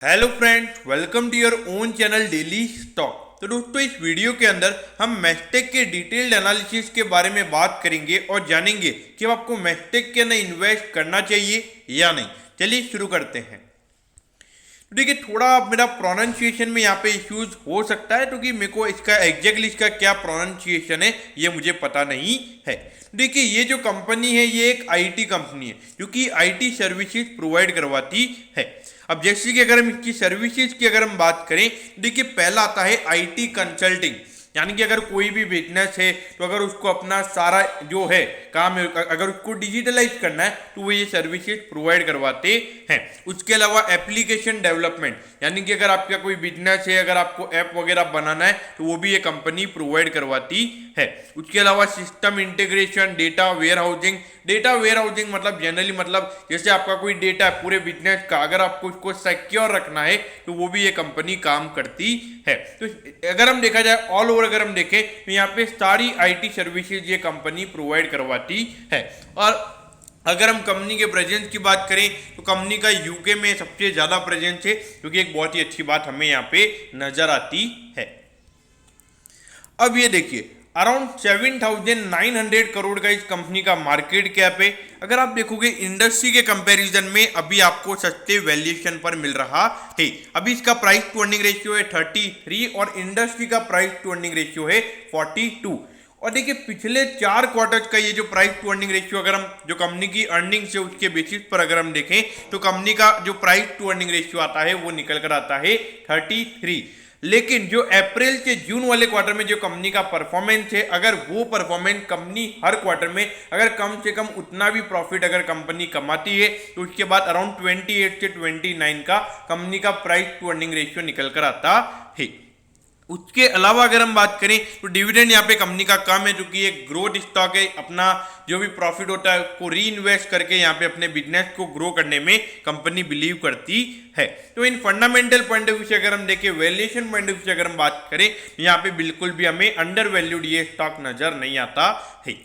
Hello friends, welcome to your own channel daily stock. तो दोस्तों, इस वीडियो के अंदर हम मैस्टेक के डिटेल्ड एनालिसिस के बारे में बात करेंगे और जानेंगे कि अब आपको मैस्टेक के अंदर इन्वेस्ट करना चाहिए या नहीं। चलिए शुरू करते हैं। तो देखिए, थोड़ा मेरा प्रोनाउंसिएशन में यहाँ पे इश्यूज हो सकता है क्योंकि मेरे को इसका एग्जैक्टली इसका क्या प्रोनाउंसिएशन है ये मुझे पता नहीं है। देखिए, ये जो कंपनी है ये एक आईटी कंपनी है जो कि आईटी सर्विसेज प्रोवाइड करवाती है। अब जैसे कि अगर हम इसकी सर्विसेज की अगर हम बात करें, देखिए पहला आता है आईटी कंसल्टिंग, यानी कि अगर कोई भी बिजनेस है तो अगर उसको अपना सारा जो है काम है अगर उसको डिजिटलाइज करना है तो वो ये सर्विसेज प्रोवाइड करवाते हैं। उसके अलावा एप्लीकेशन डेवलपमेंट, यानी कि अगर आपका कोई बिजनेस है, अगर आपको ऐप वगैरह बनाना है तो वो भी ये कंपनी प्रोवाइड करवाती है। उसके अलावा system integration, data warehousing मतलब जनरली मतलब जैसे आपका कोई डेटा है पूरे बिजनेस का, अगर आपको उसको सिक्योर रखना है तो वो भी ये कंपनी काम करती है। तो अगर हम देखा जाए ऑल ओवर अगर हम देखें तो यहाँ पे सारी आईटी सर्विसेज ये कंपनी प्रोवाइड करवाती है। और अगर हम कंपनी के प्रेजेंस की बात करें तो कंपनी का यूके में सबसे ज्यादा प्रेजेंस है, क्योंकि एक बहुत ही अच्छी बात हमें यहाँ पे नजर आती है। अब ये देखिए, अराउंड 7,900 करोड़ का इस कंपनी का मार्केट कैप है। अगर आप देखोगे इंडस्ट्री के कंपैरिजन में अभी आपको सस्ते वैल्यूएशन पर मिल रहा है। अभी इसका प्राइस टू अर्निंग रेशियो है 33 और इंडस्ट्री का प्राइस टू अर्निंग रेशियो है 42। और देखिए, पिछले 4 क्वार्टर्स का ये जो प्राइस टू अर्निंग रेशियो अगर हम जो कंपनी की अर्निंग्स है उसके बेसिस पर अगर हम देखें तो कंपनी का जो प्राइस टू अर्निंग रेशियो आता है वो निकल कर आता है 33। लेकिन जो अप्रैल से जून वाले क्वार्टर में जो कंपनी का परफॉर्मेंस है, अगर वो परफॉर्मेंस कंपनी हर क्वार्टर में अगर कम से कम उतना भी प्रॉफिट अगर कंपनी कमाती है तो उसके बाद अराउंड 28 से 29 का कंपनी का प्राइस टू अर्निंग रेशियो निकल कर आता है। उसके अलावा अगर हम बात करें तो डिविडेंड यहाँ पे कंपनी का कम है, क्योंकि एक ग्रोथ स्टॉक है। अपना जो भी प्रॉफिट होता है उसको री इन्वेस्ट करके यहाँ पे अपने बिजनेस को ग्रो करने में कंपनी बिलीव करती है। तो इन फंडामेंटल पॉइंट ऑफ व्यू से अगर हम देखें, वैल्यूएशन पॉइंट ऑफ व्यू से अगर हम बात करें तो यहाँ पे बिल्कुल भी हमें अंडर वैल्यूड ये स्टॉक नजर नहीं आता है।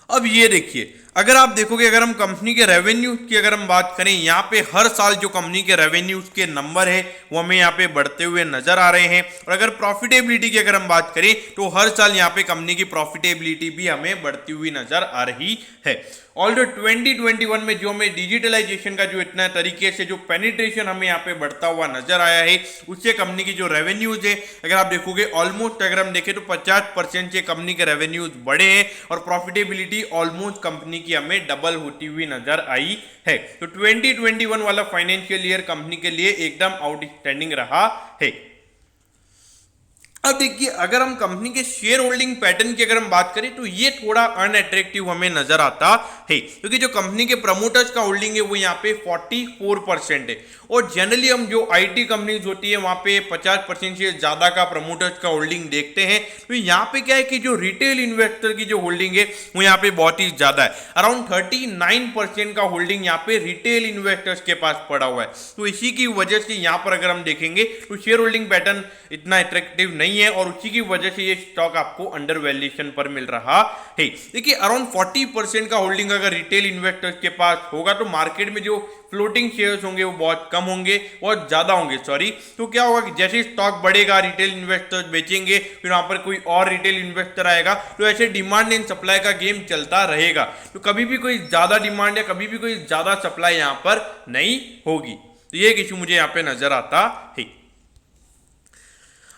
अब ये देखिए, अगर आप देखोगे अगर हम कंपनी के रेवेन्यू की अगर हम बात करें, यहाँ पे हर साल जो कंपनी के रेवेन्यूज के नंबर है वो हमें यहाँ पे बढ़ते हुए नजर आ रहे हैं। और अगर प्रॉफिटेबिलिटी की अगर हम बात करें तो हर साल यहाँ पे कंपनी की प्रॉफिटेबिलिटी भी हमें बढ़ती हुई नजर आ रही है। ऑल्दो 2021 में जो हमें डिजिटलाइजेशन का जो इतना तरीके से जो पेनिट्रेशन हमें यहाँ पे बढ़ता हुआ नजर आया है, उससे कंपनी की जो रेवेन्यूज है अगर आप देखोगे ऑलमोस्ट अगर हम देखें तो 50% से कंपनी के रेवेन्यूज बढ़े हैं और प्रॉफिटेबिलिटी ऑलमोस्ट कंपनी की हमें डबल होती हुई नजर आई है। तो 2021 वाला फाइनेंशियल ईयर कंपनी के लिए एकदम आउटस्टैंडिंग रहा है। अब देखिए, अगर हम कंपनी के शेयर होल्डिंग पैटर्न की अगर हम बात करें तो ये थोड़ा अनअट्रैक्टिव हमें नजर आता है, क्योंकि जो कंपनी के प्रमोटर्स का होल्डिंग है वो यहाँ पे 44% है। और जनरली हम जो आईटी कंपनीज होती है वहां पे 50% से ज्यादा का प्रमोटर्स का होल्डिंग देखते हैं। तो यहाँ पे क्या है कि जो रिटेल इन्वेस्टर की जो होल्डिंग है वो यहाँ पे बहुत ही ज्यादा है। अराउंड 39% का होल्डिंग यहाँ पे रिटेल इन्वेस्टर्स के पास पड़ा हुआ है। तो इसी की वजह से यहाँ पर अगर हम देखेंगे तो शेयर होल्डिंग पैटर्न इतना अट्रैक्टिव नहीं है और उसी की वजह से ये स्टॉक आपको अंडर वैल्यूएशन पर मिल रहा है। देखिए, अराउंड 40% का होल्डिंग अगर रिटेल इन्वेस्टर्स के पास होगा तो मार्केट में जो फ्लोटिंग शेयर्स होंगे वो बहुत कम होंगे, बहुत ज्यादा होंगे सॉरी। तो क्या होगा कि जैसे स्टॉक बढ़ेगा, रिटेल इन्वेस्टर्स बेचेंगे, फिर वहां पर कोई और रिटेल इन्वेस्टर आएगा, तो ऐसे डिमांड एंड सप्लाई का गेम चलता रहेगा। तो कभी भी कोई ज्यादा डिमांड या कभी भी कोई ज्यादा सप्लाई यहाँ पर नहीं होगी। तो ये एक इशू मुझे यहाँ पे नजर आता है।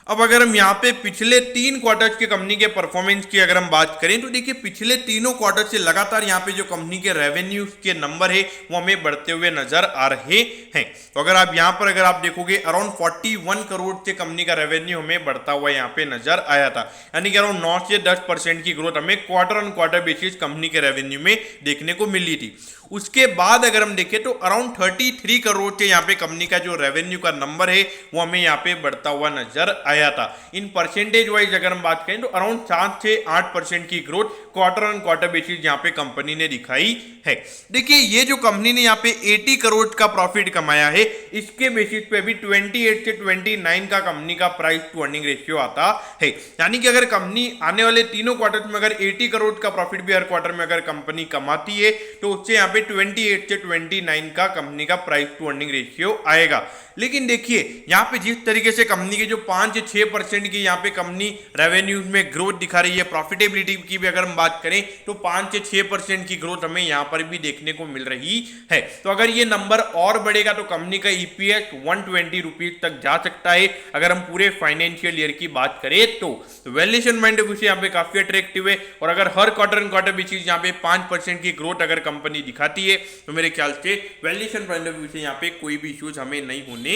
अब अगर हम यहाँ पे पिछले 3 क्वार्टर्स के कंपनी के परफॉर्मेंस की अगर हम बात करें तो देखिए, पिछले तीनों क्वार्टर से लगातार यहाँ पे जो कंपनी के रेवेन्यू के नंबर है वो हमें बढ़ते हुए नजर आ रहे हैं। तो अगर आप यहाँ पर अगर आप देखोगे अराउंड 41 करोड़ से कंपनी का रेवेन्यू हमें बढ़ता हुआ यहाँ पे नजर आया था, यानी कि अराउंड 9 से 10% की ग्रोथ हमें quarter on quarter basis company के रेवेन्यू में देखने को मिली थी। उसके बाद अगर हम देखें तो अराउंड 33 करोड़ के यहाँ पे कंपनी का जो रेवेन्यू का नंबर है वो हमें यहाँ पे बढ़ता हुआ नजर आया था। इन परसेंटेज वाइज अगर हम बात करें तो अराउंड 7 से 8% की growth quarter on quarter basis यहाँ पे कंपनी ने दिखाई है। देखिए ये जो कंपनी ने यहाँ पे 80 करोड़ का प्रॉफिट कमाया है, इसके बेसिस पे भी 28 से 29 का कंपनी का प्राइस टू अर्निंग रेशियो आता है। यानी कि अगर कंपनी आने वाले तीनों क्वार्टर में अगर 80 करोड़ का प्रॉफिट भी हर क्वार्टर में अगर कंपनी कमाती है तो उससे यहाँ पे 28 से 29 का कंपनी का प्राइस टू अर्निंग रेशियो आएगा। लेकिन देखिए यहाँ पे जिस तरीके से कंपनी के जो 5 से 6% की यहाँ पे कंपनी रेवेन्यू में ग्रोथ दिखा रही है, प्रॉफिटेबिलिटी की भी अगर हम बात करें तो 5 से 6% की ग्रोथ हमें यहाँ पर भी देखने को मिल रही है। तो अगर ये नंबर और बढ़ेगा तो कंपनी का ईपीएस 120 रुपीज तक जा सकता है अगर हम पूरे फाइनेंशियल ईयर की बात करें तो। वैल्यूएशन पॉइंट ऑफ व्यू से यहाँ पे काफी अट्रैक्टिव है और अगर हर क्वार्टर एंड क्वार्टर बेसिस यहाँ पे 5% की ग्रोथ अगर कंपनी दिखाती है तो मेरे ख्याल से वैल्यूएशन पॉइंट ऑफ व्यू से यहाँ पे कोई भी इश्यूज हमें नहीं होने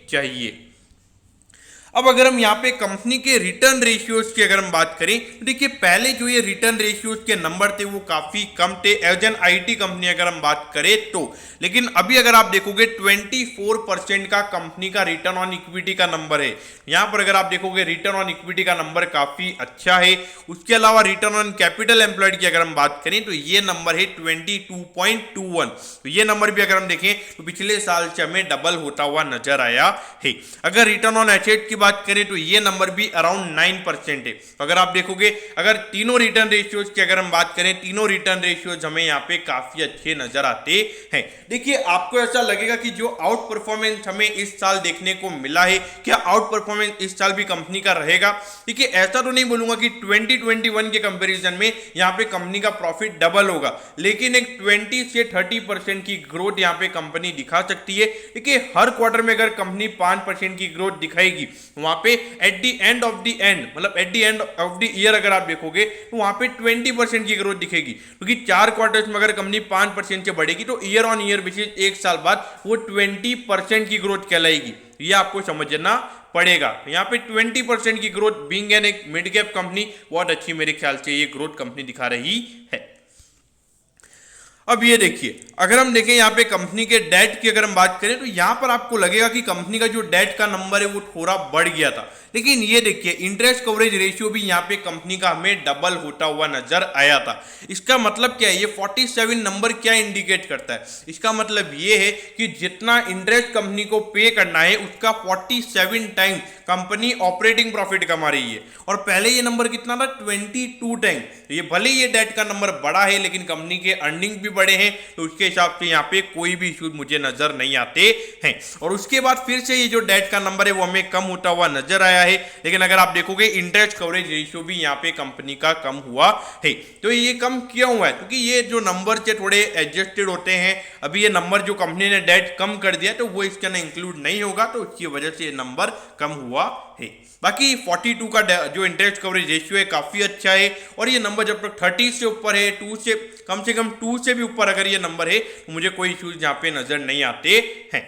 चाहिए। अब अगर हम यहाँ पे कंपनी के रिटर्न रेशियोज की अगर हम बात करें तो देखिए पहले जो ये रिटर्न रेशियोज के नंबर थे वो काफी कम थे एज एन आईटी कंपनी अगर हम बात करें तो। लेकिन अभी अगर आप देखोगे 24% का कंपनी का रिटर्न ऑन इक्विटी का नंबर है। यहाँ पर अगर आप देखोगे रिटर्न ऑन इक्विटी का नंबर काफी अच्छा है। उसके अलावा रिटर्न ऑन कैपिटल एम्प्लॉयड की अगर हम बात करें तो ये नंबर है 22.21। तो ये नंबर भी अगर हम देखें तो पिछले साल से हमें डबल होता हुआ नजर आया है। अगर रिटर्न ऑन एसेट की बात करें तो ये नंबर भी अराउंड 9% है। तो अगर आप देखोगे अगर तीनों रिटर्न रेशियोज की अगर हम बात करें, तीनों रिटर्न रेशियोज हमें यहाँ पे काफी अच्छे नजर आते हैं। देखिए आपको ऐसा लगेगा कि जो आउट परफॉर्मेंस हमें इस साल देखने को मिला है, क्या आउट परफॉर्मेंस इस साल भी कंपनी का रहेगा? देखिए ऐसा तो नहीं बोलूंगा कि 2021 के कंपैरिजन में यहाँ पे कंपनी का प्रॉफिट डबल होगा, लेकिन एक 20 से 30% की ग्रोथ यहाँ पे कंपनी दिखा सकती है। देखिए हर क्वार्टर में अगर कंपनी 5% की ग्रोथ दिखाएगी वहां पे at the end of the end मतलब at the end of the year अगर आप देखोगे तो वहां पे 20% की ग्रोथ दिखेगी, क्योंकि 4 क्वार्टर्स में अगर कंपनी 5% से बढ़ेगी तो ईयर ऑन ईयर बेसिस एक साल बाद वो 20% की ग्रोथ कहलाएगी। ये आपको समझना पड़ेगा। यहाँ पे 20% की ग्रोथ बीइंग एन एक मिड कैप कंपनी बहुत अच्छी मेरे ख्याल से ये ग्रोथ कंपनी दिखा रही है। अब ये देखिए अगर हम देखें यहाँ पे कंपनी के डेट की अगर हम बात करें तो यहाँ पर आपको लगेगा कि कंपनी का जो डेट का नंबर है वो थोड़ा बढ़ गया था, लेकिन ये देखिए इंटरेस्ट कवरेज रेशियो भी यहाँ पे कंपनी का हमें डबल होता हुआ नजर आया था। इसका मतलब क्या है? ये 47 नंबर क्या इंडिकेट करता है? इसका मतलब ये है कि जितना इंटरेस्ट कंपनी को पे करना है उसका 47 टाइम कंपनी ऑपरेटिंग प्रॉफिट कमा रही है। और पहले ये नंबर कितना था? 22 टाइम। ये भले ये डेट का नंबर बड़ा है लेकिन कंपनी के अर्निंग भी बड़े हैं, तो उसके हिसाब से यहाँ पे कोई भी इश्यूज मुझे नजर नहीं आते हैं। और उसके बाद फिर से ये जो डेट का नंबर है वो हमें कम होता हुआ नजर आया है, लेकिन अगर आप देखोगे इंटरेस्ट कवरेज रेशियो भी यहाँ पे कंपनी का कम हुआ है। तो ये कम क्यों हुआ है? क्योंकि ये जो नंबर से थोड़े एडजस्टेड होते हैं। अभी ये नंबर जो कंपनी ने डेट कम कर दिया तो वो इसके अंदर इंक्लूड नहीं होगा, तो उसकी वजह से ये नंबर कम हुआ है। बाकी 42 का जो इंटरेस्ट कवरेज रेशियो है काफी अच्छा है, और ये नंबर जब तक 30 से ऊपर है, 2 से कम 2 से भी ऊपर अगर ये नंबर है तो मुझे कोई इश्यूज यहाँ पे नजर नहीं आते हैं।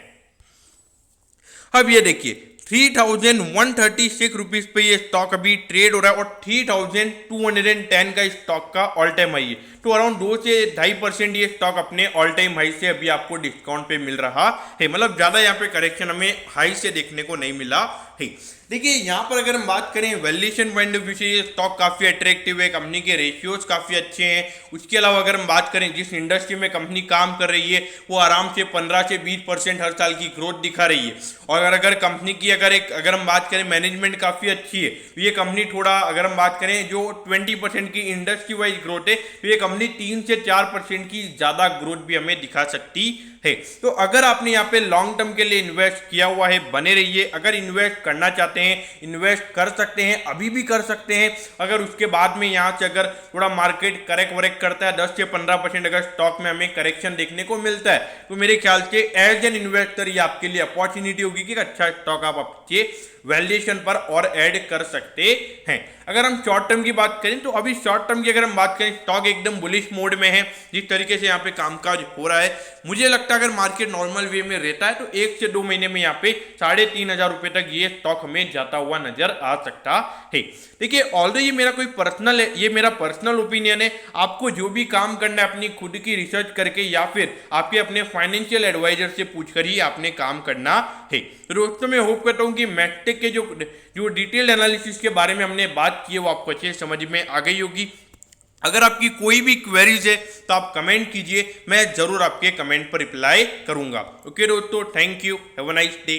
अब ये देखिए 3136 रुपीज पे ये स्टॉक अभी ट्रेड हो रहा है और 3210 का स्टॉक का ऑल टाइम हाई है। तो अराउंड 2 से 2.5% ये स्टॉक अपने ऑल टाइम हाई से अभी आपको डिस्काउंट पे मिल रहा है। मतलब ज्यादा यहाँ पे करेक्शन हमें हाई से देखने को नहीं मिला है। देखिए यहाँ पर अगर हम बात करें वैल्यूएशन पॉइंट ऑफ व्यू से ये स्टॉक काफी अट्रैक्टिव है, कंपनी के रेशियोज काफी अच्छे हैं। उसके अलावा अगर हम बात करें जिस इंडस्ट्री में कंपनी काम कर रही है वो आराम से 15 से 20% हर साल की ग्रोथ दिखा रही है। और अगर कंपनी की अगर हम बात करें मैनेजमेंट काफी अच्छी है, तो ये कंपनी थोड़ा अगर हम बात करें जो 20% की इंडस्ट्री वाइज ग्रोथ है तो ये कंपनी 3 से 4% की ज्यादा ग्रोथ भी हमें दिखा सकती है। तो अगर आपने यहाँ पे लॉन्ग टर्म के लिए इन्वेस्ट किया हुआ है बने रहिए। अगर इन्वेस्ट करना चाहते हैं इन्वेस्ट कर सकते हैं, अभी भी कर सकते हैं। अगर उसके बाद में यहाँ से अगर थोड़ा मार्केट करेक्ट वरेक्ट करता है 10 से 15% अगर स्टॉक में हमें करेक्शन देखने को मिलता है तो मेरे ख्याल से एज एन इन्वेस्टर ये आपके लिए अपॉर्चुनिटी होगी कि अच्छा स्टॉक आप आपके वैल्यूएशन पर और ऐड कर सकते हैं। अगर हम शॉर्ट टर्म की बात करें तो अभी शॉर्ट टर्म की अगर हम बात करें स्टॉक एकदम बुलिश मोड में है। जिस तरीके से यहाँ पे कामकाज हो रहा है मुझे लगता है अगर मार्केट नॉर्मल वे में रहता है तो 1 से 2 महीने में यहाँ पे 3500 रुपए तक ये स्टॉक हमें जाता हुआ नजर आ सकता है। देखिए ऑल्दो ये मेरा कोई पर्सनल है, ये मेरा पर्सनल ओपिनियन है। आपको जो भी काम करना है अपनी खुद की रिसर्च करके या फिर आपके अपने फाइनेंशियल एडवाइजर से पूछकर ही आपने काम करना है। तो दोस्तों मैं होप करता हूँ कि मैस्टेक के जो डिटेल्ड एनालिसिस के बारे में हमने बात की है वो आपको अच्छे समझ में आ गई होगी। अगर आपकी कोई भी क्वेरीज है तो आप कमेंट कीजिए, मैं जरूर आपके कमेंट पर रिप्लाई करूंगा। ओके दोस्तों, thank you, have a nice day.